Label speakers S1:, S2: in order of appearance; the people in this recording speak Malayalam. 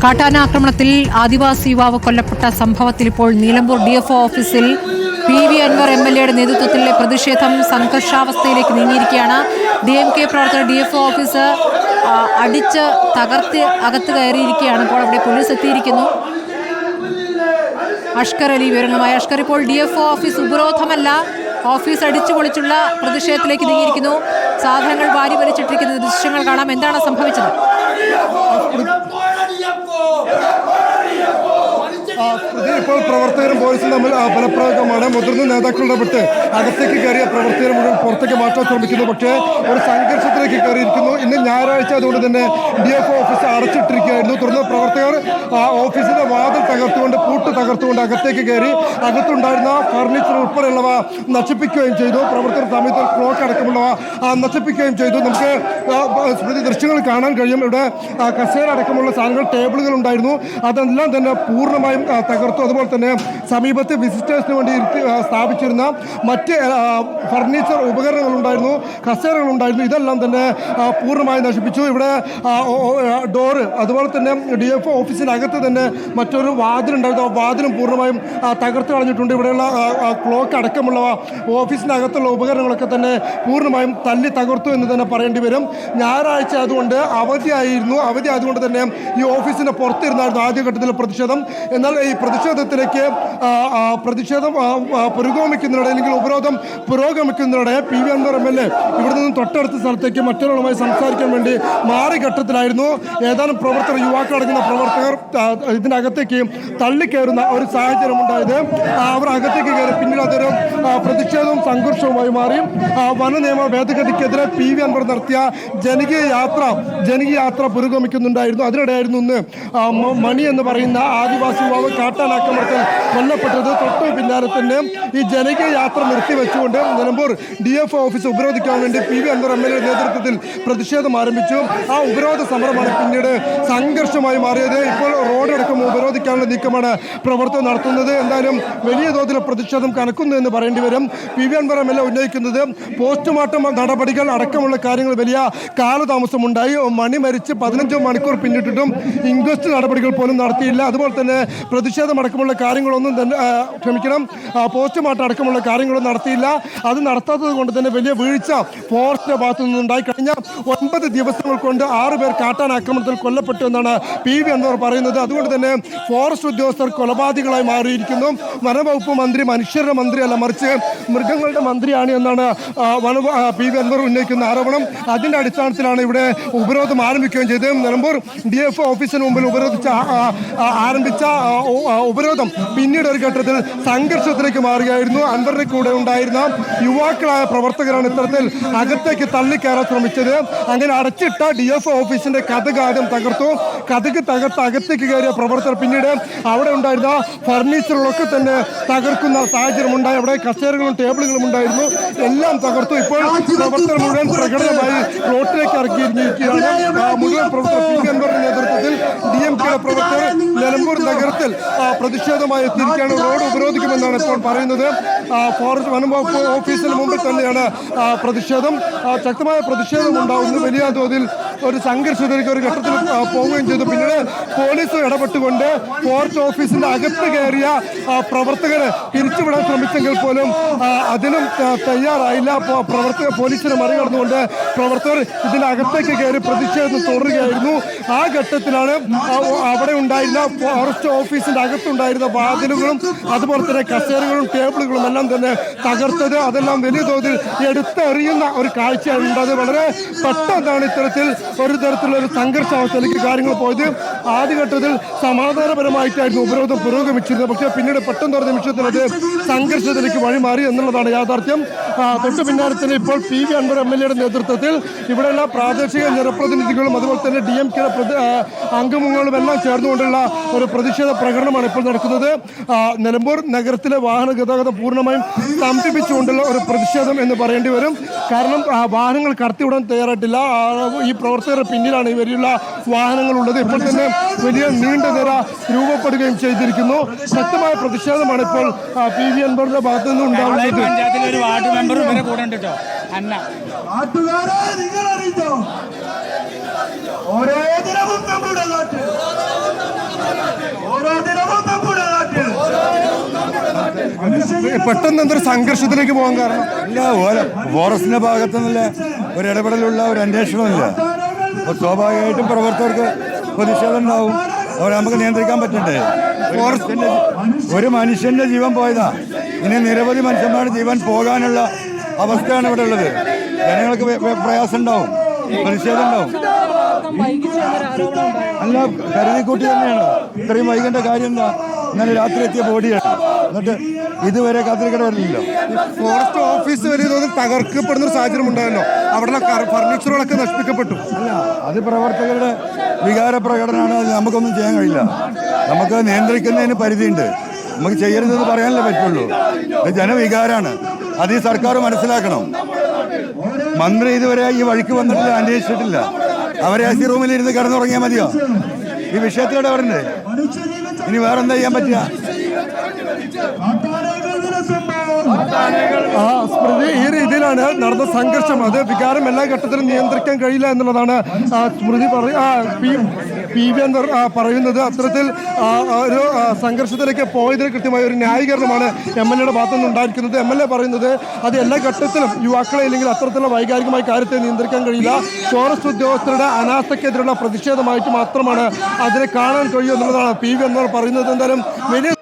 S1: കാട്ടാന ആക്രമണത്തിൽ ആദിവാസി യുവാവ് കൊല്ലപ്പെട്ട സംഭവത്തിൽ ഇപ്പോൾ നിലമ്പൂർ DFO ഓഫീസിൽ PV അൻവർ MLA നേതൃത്വത്തിലെ പ്രതിഷേധം സംഘർഷാവസ്ഥയിലേക്ക് നീങ്ങിയിരിക്കുകയാണ്. DMK പ്രവർത്തകർ DFO ഓഫീസ് അടിച്ച് തകർത്ത് അകത്ത് കയറിയിരിക്കുകയാണ്. ഇപ്പോൾ അവിടെ പോലീസ് എത്തിയിരിക്കുന്നു. അഷ്കർ അലി വിവരങ്ങളുമായി. അഷ്കർ, ഇപ്പോൾ DFO ഓഫീസ് ഉപരോധമല്ല, ഓഫീസ് അടിച്ചു പൊളിച്ചുള്ള പ്രതിഷേധത്തിലേക്ക് നീങ്ങിയിരിക്കുന്നു. സാധനങ്ങൾ വാരി വലിച്ചിട്ടിരിക്കുന്ന ദൃശ്യങ്ങൾ കാണാം. എന്താണ് സംഭവിച്ചത്?
S2: ഇപ്പോൾ പ്രവർത്തകരും പോലീസും തമ്മിൽ ബലപ്രയോഗമാണ്. മുതിർന്ന നേതാക്കളുടെ പെട്ട് അകത്തേക്ക് കയറിയ പ്രവർത്തകർ മുഴുവൻ പുറത്തേക്ക് മാറ്റാൻ ശ്രമിക്കുന്നു. പക്ഷേ ഒരു സംഘർഷത്തിലേക്ക് കയറിയിരിക്കുന്നു. ഇന്ന് ഞായറാഴ്ച അതുകൊണ്ട് തന്നെ DFO ഓഫീസ് അടച്ചിട്ടിരിക്കുകയായിരുന്നു. തുടർന്ന് പ്രവർത്തകർ ഓഫീസിന്റെ വാതിൽ തകർത്തുകൊണ്ട് പൂട്ട് തകർത്തുകൊണ്ട് അകത്തേക്ക് കയറി അകത്തുണ്ടായിരുന്ന ഫർണിച്ചർ ഉൾപ്പെടെയുള്ളവ നശിപ്പിക്കുകയും ചെയ്തു. പ്രവർത്തകർ സമയത്ത് ക്ലോക്ക് അടക്കമുള്ളവ നശിപ്പിക്കുകയും ചെയ്തു. നമുക്ക് ദൃശ്യങ്ങൾ കാണാൻ കഴിയും. ഇവിടെ കസേര അടക്കമുള്ള സാധനങ്ങൾ, ടേബിളുകൾ ഉണ്ടായിരുന്നു. അതെല്ലാം തന്നെ പൂർണ്ണമായും തകർത്തു. അതുപോലെ തന്നെ സമീപത്ത് വിസിറ്റേഴ്സിന് വേണ്ടി സ്ഥാപിച്ചിരുന്ന മറ്റ് ഫർണിച്ചർ ഉപകരണങ്ങളുണ്ടായിരുന്നു, കസേരകളുണ്ടായിരുന്നു. ഇതെല്ലാം തന്നെ പൂർണ്ണമായി നശിപ്പിച്ചു. ഇവിടെ ഡോറ്, അതുപോലെ തന്നെ DFO ഓഫീസിനകത്ത് തന്നെ മറ്റൊരു വാതിലുണ്ടായിരുന്നു. ആ വാതിലും പൂർണ്ണമായും തകർത്ത് കളഞ്ഞിട്ടുണ്ട്. ഇവിടെയുള്ള ക്ലോക്ക് അടക്കമുള്ളവ, ഓഫീസിനകത്തുള്ള ഉപകരണങ്ങളൊക്കെ തന്നെ പൂർണ്ണമായും തല്ലി തകർത്തു എന്ന് തന്നെ പറയേണ്ടി വരും. ഞായറാഴ്ച അതുകൊണ്ട് അവധി ആയതുകൊണ്ട് തന്നെ ഈ ഓഫീസിന് പുറത്തിരുന്നായിരുന്നു ആദ്യഘട്ടത്തിലെ പ്രതിഷേധം. എന്നാൽ ഈ പ്രതിഷേധത്തിലേക്ക് പുരോഗമിക്കുന്നതിനിടെ, അല്ലെങ്കിൽ ഉപരോധം പുരോഗമിക്കുന്നതിനിടെ PV അൻവർ MLA ഇവിടെ നിന്നും തൊട്ടടുത്ത സ്ഥലത്തേക്ക് മറ്റൊരാളുമായി സംസാരിക്കാൻ വേണ്ടി മാറി ഘട്ടത്തിലായിരുന്നു. ഏതാനും പ്രവർത്തകർ, യുവാക്കളടങ്ങുന്ന പ്രവർത്തകർ ഇതിനകത്തേക്ക് തള്ളിക്കയറുന്ന ഒരു സാഹചര്യം ഉണ്ടായത്. അവർ അകത്തേക്ക് കയറി. പിന്നീട് അതൊരു പ്രതിഷേധവും സംഘർഷവുമായി മാറി. വന നിയമ ഭേദഗതിക്കെതിരെ PV അൻവർ നടത്തിയ ജനകീയ യാത്ര പുരോഗമിക്കുന്നുണ്ടായിരുന്നു. അതിനിടെയായിരുന്നു ഇന്ന് മണി എന്ന് പറയുന്ന ആദിവാസി യുവാവ് കാട്ടാനാക്രമണത്തിൽ കൊല്ലപ്പെട്ടത്. തൊട്ടു പിന്നാലെ തന്നെ ഈ ജനകീയ യാത്ര നിർത്തിവെച്ചുകൊണ്ട് നിലമ്പൂർ DFO ഓഫീസ് ഉപരോധിക്കാൻ വേണ്ടി PV അൻവർ MLA നേതൃത്വത്തിൽ പ്രതിഷേധം ആരംഭിച്ചു. ആ ഉപരോധ സമരമാണ് പിന്നീട് സംഘർഷമായി മാറിയത്. ഇപ്പോൾ റോഡടക്കം ഉപരോധിക്കാനുള്ള നീക്കമാണ് പ്രവർത്തകർ നടത്തുന്നത്. എന്തായാലും വലിയ തോതിൽ പ്രതിഷേധം കനക്കുന്നു എന്ന് പറയേണ്ടി വരും. PV അൻവർ MLA ഉന്നയിക്കുന്നത് പോസ്റ്റ്മോർട്ടം നടപടികൾ അടക്കമുള്ള കാര്യങ്ങൾ വലിയ കാലതാമസമുണ്ടായി. മണി മരിച്ച് 15 മണിക്കൂർ പിന്നിട്ടിട്ടും ഇൻക്വസ്റ്റ് നടപടികൾ പോലും നടത്തിയില്ല. അതുപോലെ തന്നെ പ്രതിഷേധമടക്കമുള്ള കാര്യങ്ങളൊന്നും തന്നെ പോസ്റ്റ്മോർട്ടം അടക്കമുള്ള കാര്യങ്ങളൊന്നും നടത്തിയില്ല. അത് നടത്താത്തത് കൊണ്ട് തന്നെ വലിയ വീഴ്ച ഫോറസ്റ്റിന്റെ ഭാഗത്തു നിന്നുണ്ടായി. കഴിഞ്ഞ 9 ദിവസങ്ങൾ കൊണ്ട് 6 പേർ കാട്ടാൻ ആക്രമണത്തിൽ കൊല്ലപ്പെട്ടു എന്നാണ് PV അൻവർ പറയുന്നത്. അതുകൊണ്ട് തന്നെ ഫോറസ്റ്റ് ഉദ്യോഗസ്ഥർ കൊലപാതകളായി മാറിയിരിക്കുന്നു. വനവകുപ്പ് മന്ത്രി മനുഷ്യരുടെ മന്ത്രിയല്ല, മറിച്ച് മൃഗങ്ങളുടെ മന്ത്രിയാണ് എന്നാണ് PV അൻവർ ഉന്നയിക്കുന്ന ആരോപണം. അതിന്റെ അടിസ്ഥാനത്തിലാണ് ഇവിടെ ഉപരോധം ആരംഭിക്കുകയും ചെയ്തത്. നിലമ്പൂർ DFO ഓഫീസിന് മുമ്പിൽ ആരംഭിച്ച ഉപരോധം പിന്നീട് ഒരു ഘട്ടത്തിൽ സംഘർഷത്തിലേക്ക് മാറുകയായിരുന്നു. അൻവറിന്റെ കൂടെ ഉണ്ടായിരുന്ന യുവാക്കളായ പ്രവർത്തകരാണ് ഇത്തരത്തിൽ അകത്തേക്ക് തള്ളിക്കയറാൻ ശ്രമിച്ചത്. അങ്ങനെ അടച്ചിട്ട DFO ഓഫീസിന്റെ കതക് ആദ്യം തകർത്തു. കതക് തകർത്ത് അകത്തേക്ക് കയറിയ പ്രവർത്തകർ പിന്നീട് അവിടെ ഉണ്ടായിരുന്ന ഫർണിച്ചറുകളൊക്കെ തന്നെ തകർക്കുന്ന സാഹചര്യം ഉണ്ടായി. അവിടെ കസേരകളും ടേബിളുകളും ഉണ്ടായിരുന്നു, എല്ലാം തകർത്തു. ഇപ്പോൾ പ്രവർത്തകർ മുഴുവൻ പ്രകടനമായി റോട്ടിലേക്ക് ഇറക്കിയിരിക്കുകയാണ്. മുഴുവൻ പ്രവർത്തകർ PV അൻവറിന്റെ നേതൃത്വത്തിൽ DMK പ്രവർത്തകർ നിലമ്പൂർ നഗരത്തിൽ പ്രതിഷേധമായി എത്തിയിരിക്കുകയാണ്. റോഡ് ഉപരോധിക്കുമെന്നാണ് ഇപ്പോൾ പറയുന്നത്. ഫോറസ്റ്റ് വനംവകുപ്പ് ഓഫീസിന് മുമ്പിൽ തന്നെയാണ് പ്രതിഷേധം. ശക്തമായ പ്രതിഷേധം ഉണ്ടാകുന്നു. വലിയ തോതിൽ ഒരു സംഘർഷത്തിലേക്ക് ഒരു ഘട്ടത്തിൽ പോവുകയും ചെയ്തു. പിന്നീട് പോലീസ് ഇടപെട്ടുകൊണ്ട് ഫോറസ്റ്റ് ഓഫീസിന്റെ അകത്ത് കയറിയ പ്രവർത്തകരെ പിരിച്ചുവിടാൻ ശ്രമിച്ചെങ്കിൽ പോലും അതിനും തയ്യാറായില്ല. പോലീസിനെ മറികടന്നുകൊണ്ട് പ്രവർത്തകർ ഇതിനകത്തേക്ക് കയറി പ്രതിഷേധം തുടരുകയായിരുന്നു. ആ ഘട്ടത്തിലാണ് അവിടെ ഉണ്ടായിരുന്ന ഫോറസ്റ്റ് ഓഫീസിന്റെ അകത്തുണ്ടായിരുന്ന വാതിലുകളും അതുപോലെ തന്നെ കസേരകളും ടേബിളുകളും എല്ലാം തന്നെ തകർത്തത്. അതെല്ലാം വലിയ തോതിൽ എടുത്തെറിയുന്ന ഒരു കാഴ്ചയാണ് ഉണ്ടായത്. വളരെ പെട്ടെന്നാണ് ഇത്തരത്തിൽ ഒരു തരത്തിലുള്ള ഒരു സംഘർഷാവസ്ഥയിലേക്ക് കാര്യങ്ങൾ പോയത്. ആദ്യഘട്ടത്തിൽ സമാധാനപരമായിട്ടായിരുന്നു ഉപരോധം പുരോഗമിച്ചിരുന്നത്. പക്ഷേ പിന്നീട് പെട്ടെന്ന് ഒരു നിമിഷത്തിൽ അത് സംഘർഷത്തിലേക്ക് വഴിമാറി എന്നുള്ളതാണ് യാഥാർത്ഥ്യം. തൊട്ടു പിന്നാലെ തന്നെ ഇപ്പോൾ PV അൻവർ MLA നേതൃത്വത്തിൽ ഇവിടെയുള്ള പ്രാദേശിക ജനപ്രതിനിധികളും അതുപോലെ തന്നെ DMK അംഗങ്ങളും എല്ലാം ചേർന്നുകൊണ്ടുള്ള ഒരു പ്രതിഷേധ പ്രകടനമാണ് ഇപ്പോൾ നടക്കുന്നത്. നിലമ്പൂർ നഗരത്തിലെ വാഹന ഗതാഗതം പൂർണ്ണമായും സ്തംഭിപ്പിച്ചുകൊണ്ടുള്ള ഒരു പ്രതിഷേധം എന്ന് പറയേണ്ടി വരും. കാരണം വാഹനങ്ങൾ കടത്തിവിടാൻ തയ്യാറായിട്ടില്ല. ഈ പ്രവർത്തകരുടെ പിന്നിലാണ് ഈ വലിയുള്ള വാഹനങ്ങളുള്ളത്. ഇപ്പോൾ തന്നെ വലിയ നീണ്ട നിര രൂപപ്പെടുകയും ചെയ്തിരിക്കുന്നു. ശക്തമായ പ്രതിഷേധമാണ് ഇപ്പോൾ PV അൻവറിന്റെ ഭാഗത്തു നിന്ന് ഉണ്ടാവുന്നത്.
S3: ഒരേ ദിനവും നമ്മുടെ നാട്ടിൽ
S2: പെട്ടെന്ന് എന്തൊരു സംഘർഷത്തിലേക്ക് പോകാൻ കാരണം?
S3: ഇല്ല, ഫോറസ്റ്റിന്റെ ഭാഗത്തു നിന്നുള്ള ഒരു ഇടപെടലുള്ള ഒരു അന്വേഷണമില്ല. അപ്പോൾ സ്വാഭാവികമായിട്ടും പ്രവർത്തകർക്ക് പ്രതിഷേധം ഉണ്ടാവും. അവർ നമുക്ക് നിയന്ത്രിക്കാൻ പറ്റണ്ടേ? ഒരു മനുഷ്യന്റെ ജീവൻ പോയതാ, ഇനി നിരവധി മനുഷ്യന്മാരുടെ ജീവൻ പോകാനുള്ള അവസ്ഥയാണ് ഇവിടെ ഉള്ളത്. ജനങ്ങൾക്ക് പ്രയാസം ഉണ്ടാവും, പ്രതിഷേധം ഉണ്ടാവും. അല്ല, കരുതിക്കൂട്ടി തന്നെയാണ്. ഇത്രയും വൈകേണ്ട കാര്യം എന്താ? ഇന്നലെ രാത്രി എത്തിയ ബോഡിയാണ്, എന്നിട്ട് ഇതുവരെ കാത്തിരിക്കണമല്ലോ.
S2: ഫോറസ്റ്റ് ഓഫീസ് വരെ തോന്നുന്നു തകർക്കപ്പെടുന്ന ഒരു സാഹചര്യം ഉണ്ടായല്ലോ. അവിടെ ഫർണിച്ചറുകളൊക്കെ നശിപ്പിക്കപ്പെട്ടു.
S3: അല്ല, അത് പ്രവർത്തകരുടെ വികാര പ്രകടനമാണ്. അത് നമുക്കൊന്നും ചെയ്യാൻ കഴിയില്ല. നമുക്ക് നിയന്ത്രിക്കുന്നതിന് പരിധിയുണ്ട്. നമുക്ക് ചെയ്യരുതെന്ന് പറയാനല്ലേ പറ്റുള്ളൂ. ഇത് ജനവികാരമാണ്. അത് ഈ സർക്കാർ മനസ്സിലാക്കണം. മന്ത്രി ഇതുവരെ ഈ വഴിക്ക് വന്നിട്ടില്ല, അന്വേഷിച്ചിട്ടില്ല. അവരെ AC റൂമിലിരുന്ന് കിടന്നുറങ്ങിയാൽ മതിയോ? ഈ വിഷയത്തിലൂടെ അവരുണ്ട്. ഇനി വേറെന്താ ചെയ്യാൻ പറ്റുക?
S2: സ്മൃതി, ഈ രീതിയിലാണ് നടന്ന സംഘർഷം. അത് വികാരം എല്ലാ ഘട്ടത്തിലും നിയന്ത്രിക്കാൻ കഴിയില്ല എന്നുള്ളതാണ് സ്മൃതി PV അൻവർ പറയുന്നത്. അത്തരത്തിൽ ഒരു സംഘർഷത്തിലേക്ക് പോയതിന് കൃത്യമായ ഒരു ന്യായീകരണമാണ് MLA ഭാഗത്തു നിന്ന് ഉണ്ടായിരിക്കുന്നത്. MLA പറയുന്നത് അത് എല്ലാ ഘട്ടത്തിലും യുവാക്കളെ ഇല്ലെങ്കിൽ അത്തരത്തിലുള്ള വൈകാരികമായ കാര്യത്തെ നിയന്ത്രിക്കാൻ കഴിയില്ല. ഫോറസ്റ്റ് ഉദ്യോഗസ്ഥരുടെ അനാസ്ഥക്കെതിരെയുള്ള പ്രതിഷേധമായിട്ട് മാത്രമാണ് അതിനെ കാണാൻ കഴിയുമെന്നുള്ളതാണ് PV അൻവർ പറയുന്നത്. എന്തായാലും വലിയ